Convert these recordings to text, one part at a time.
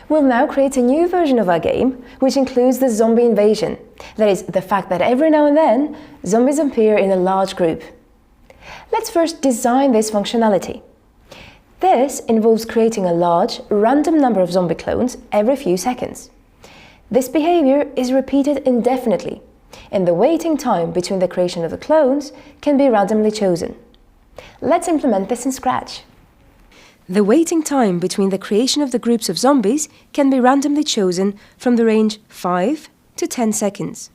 We'll now create a new version of our game, which includes the zombie invasion. That is, the fact that every now and then, zombies appear in a large group. Let's first design this functionality. This involves creating a large, random number of zombie clones every few seconds. This behavior is repeated indefinitely, and the waiting time between the creation of the clones can be randomly chosen. Let's implement this in Scratch. The waiting time between the creation of the groups of zombies can be randomly chosen from the range 5 to 10 seconds.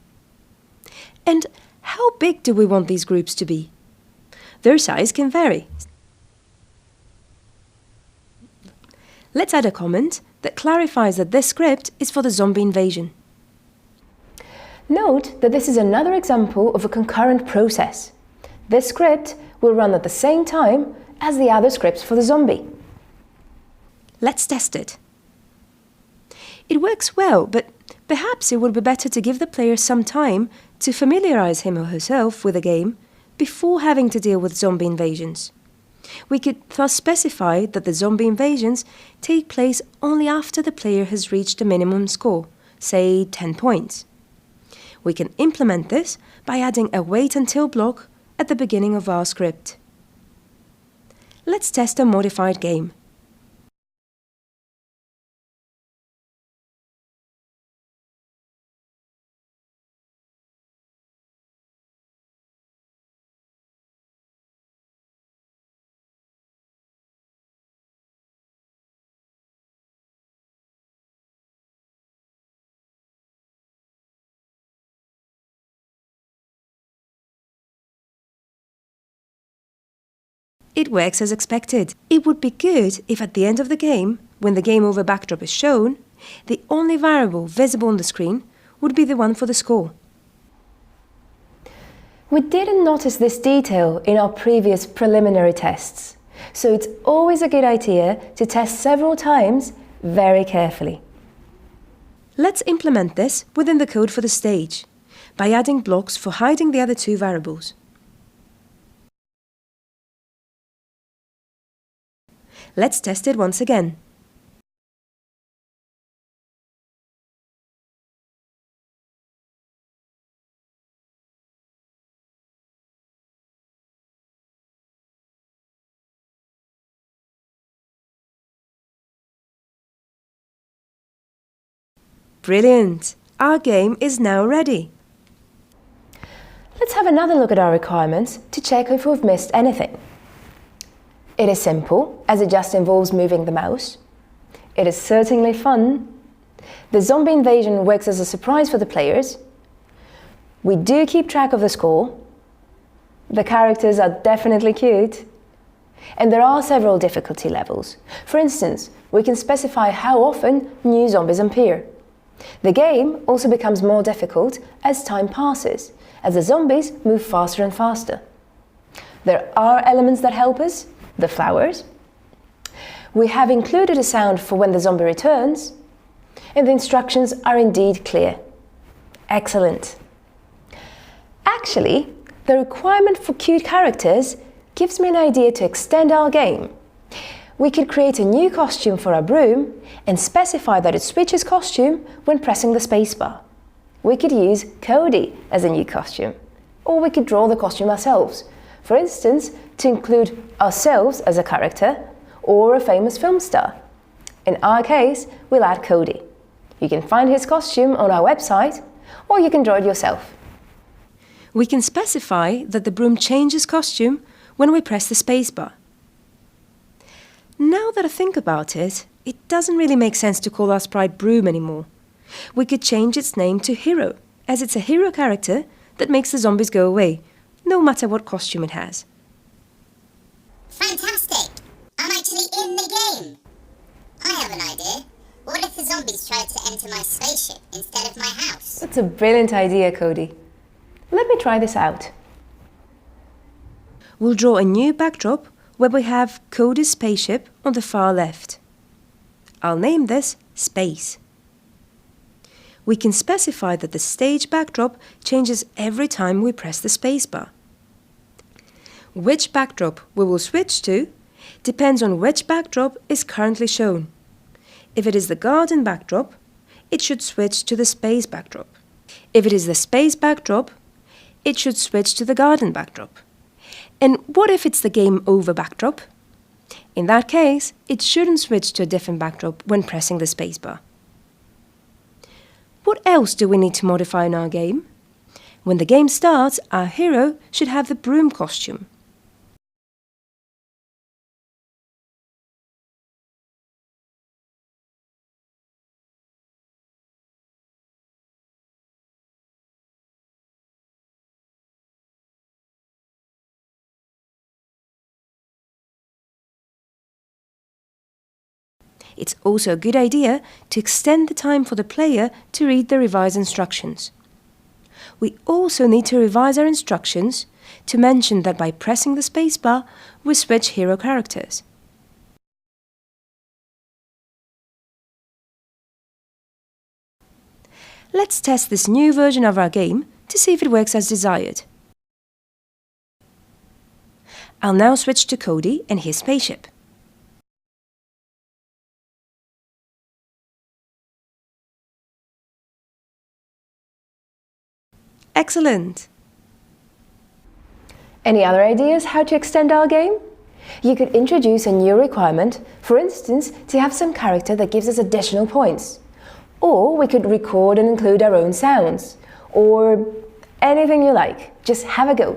And how big do we want these groups to be? Their size can vary. Let's add a comment that clarifies that this script is for the zombie invasion. Note that this is another example of a concurrent process. This script will run at the same time as the other scripts for the zombie. Let's test it. It works well, but perhaps it would be better to give the player some time to familiarize him or herself with the game before having to deal with zombie invasions. We could thus specify that the zombie invasions take place only after the player has reached a minimum score, say 10 points. We can implement this by adding a wait until block at the beginning of our script. Let's test a modified game. It works as expected. It would be good if at the end of the game, when the game over backdrop is shown, the only variable visible on the screen would be the one for the score. We didn't notice this detail in our previous preliminary tests, so it's always a good idea to test several times very carefully. Let's implement this within the code for the stage by adding blocks for hiding the other two variables. Let's test it once again. Brilliant! Our game is now ready. Let's have another look at our requirements to check if we've missed anything. It is simple, as it just involves moving the mouse. It is certainly fun. The zombie invasion works as a surprise for the players. We do keep track of the score. The characters are definitely cute. And there are several difficulty levels. For instance, we can specify how often new zombies appear. The game also becomes more difficult as time passes, as the zombies move faster and faster. There are elements that help us. The flowers. We have included a sound for when the zombie returns, and the instructions are indeed clear. Excellent. Actually, the requirement for cute characters gives me an idea to extend our game. We could create a new costume for our broom and specify that it switches costume when pressing the spacebar. We could use Cody as a new costume, or we could draw the costume ourselves. For instance, to include ourselves as a character or a famous film star. In our case, we'll add Cody. You can find his costume on our website, or you can draw it yourself. We can specify that the broom changes costume when we press the spacebar. Now that I think about it, it doesn't really make sense to call our sprite Broom anymore. We could change its name to Hero, as it's a hero character that makes the zombies go away, no matter what costume it has. Fantastic! I'm actually in the game! I have an idea. What if the zombies tried to enter my spaceship instead of my house? That's a brilliant idea, Cody. Let me try this out. We'll draw a new backdrop where we have Cody's spaceship on the far left. I'll name this Space. We can specify that the stage backdrop changes every time we press the spacebar. Which backdrop we will switch to depends on which backdrop is currently shown. If it is the garden backdrop, it should switch to the space backdrop. If it is the space backdrop, it should switch to the garden backdrop. And what if it's the game over backdrop? In that case, it shouldn't switch to a different backdrop when pressing the spacebar. What else do we need to modify in our game? When the game starts, our hero should have the broom costume. It's also a good idea to extend the time for the player to read the revised instructions. We also need to revise our instructions to mention that by pressing the spacebar, we switch hero characters. Let's test this new version of our game to see if it works as desired. I'll now switch to Cody and his spaceship. Excellent! Any other ideas how to extend our game? You could introduce a new requirement, for instance, to have some character that gives us additional points. Or we could record and include our own sounds. Or anything you like. Just have a go.